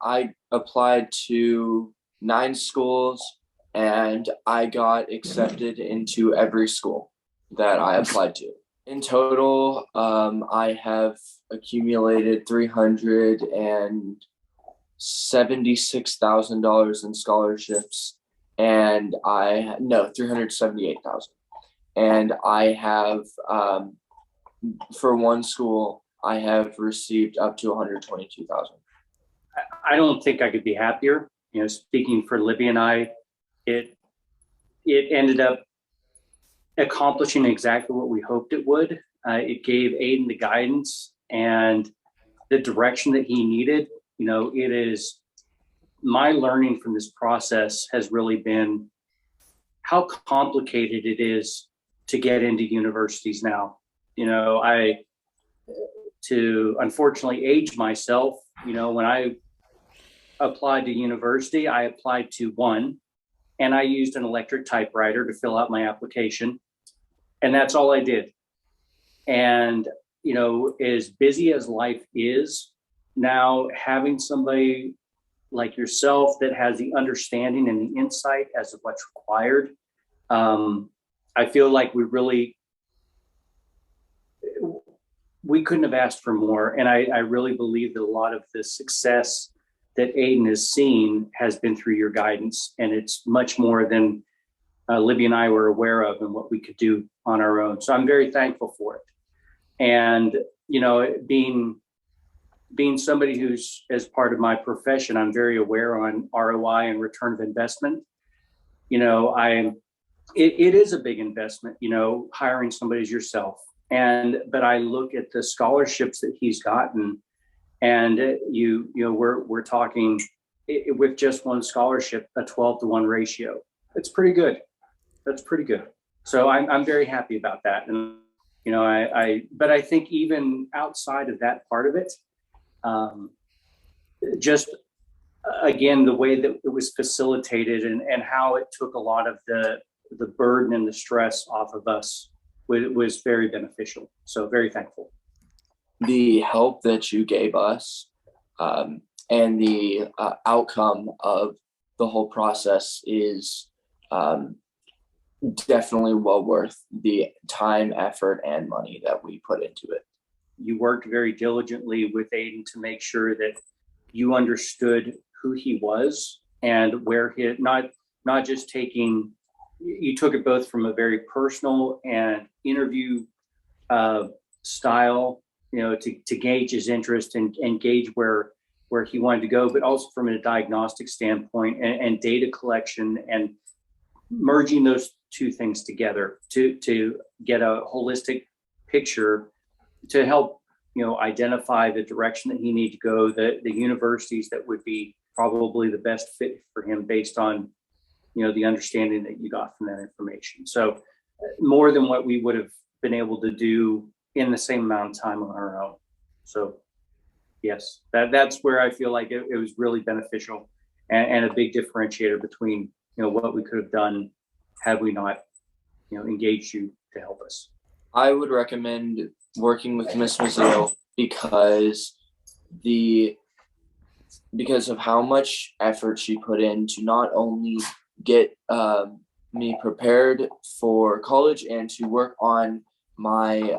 I applied to 9 schools and I got accepted into every school that I applied to. In total, I have accumulated $376,000 in scholarships, and I no 378,000. And I have for one school, I have received up to 122,000. I don't think I could be happier. Speaking for Libby and I, it it ended up accomplishing exactly what we hoped it would. It gave Ayden the guidance and the direction that he needed. It is my learning from this process has really been how complicated it is to get into universities now. I to unfortunately age myself. When I applied to university, I applied to one, and I used an electric typewriter to fill out my application, and that's all I did. And as busy as life is now, having somebody like yourself that has the understanding and the insight as to what's required, I feel like we couldn't have asked for more. And I really believe that a lot of the success that Ayden has seen has been through your guidance, and it's much more than Libby and I were aware of and what we could do on our own. So I'm very thankful for it. And being somebody who's, as part of my profession, I'm very aware on ROI and return of investment. It is a big investment, hiring somebody as yourself. But I look at the scholarships that he's gotten, and we're talking with just one scholarship, a 12-to-1 ratio. It's pretty good. That's pretty good. So I'm very happy about that. And but I think even outside of that part of it, just again, the way that it was facilitated and how it took a lot of the burden and the stress off of us was very beneficial. So very thankful. The help that you gave us, and the outcome of the whole process is definitely well worth the time, effort, and money that we put into it. You worked very diligently with Ayden to make sure that you understood who he was and where he not just taking. You took it both from a very personal and interview style, to gauge his interest and gauge where he wanted to go, but also from a diagnostic standpoint and data collection, and merging those two things together to get a holistic picture to help identify the direction that he needed to go, the universities that would be probably the best fit for him based on the understanding that you got from that information. So more than what we would have been able to do in the same amount of time on our own. So yes, that's where I feel like it was really beneficial and a big differentiator between what we could have done had we not engaged you to help us. I would recommend working with Miss Mazzeo because of how much effort she put in to not only get me prepared for college and to work on my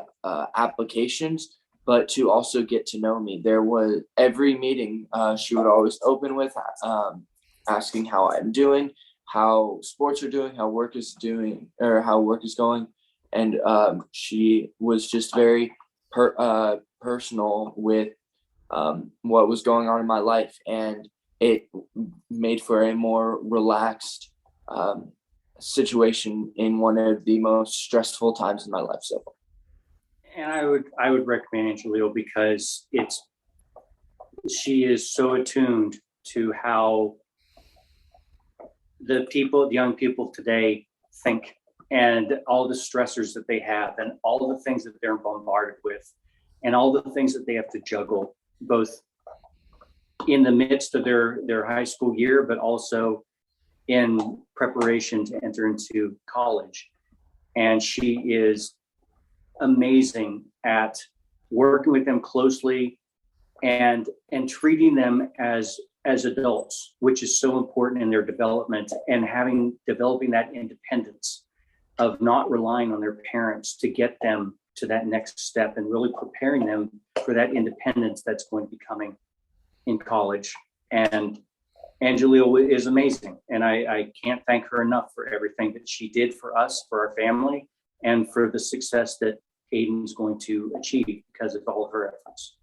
applications, but to also get to know me. There was every meeting she would always open with asking how I'm doing, how sports are doing, how work is doing, or how work is going. And she was just very personal with what was going on in my life, and it made for a more relaxed situation in one of the most stressful times in my life so far. And I would recommend Anjali because she is so attuned to how the young people today think, and all the stressors that they have, and all the things that they're bombarded with, and all the things that they have to juggle, both in the midst of their high school year, but also in preparation to enter into college. And she is amazing at working with them closely and treating them as adults, which is so important in their development, and developing that independence of not relying on their parents to get them to that next step, and really preparing them for that independence that's going to be coming in college. And Anjali is amazing, and I can't thank her enough for everything that she did for us, for our family, and for the success that Ayden's going to achieve because of all of her efforts.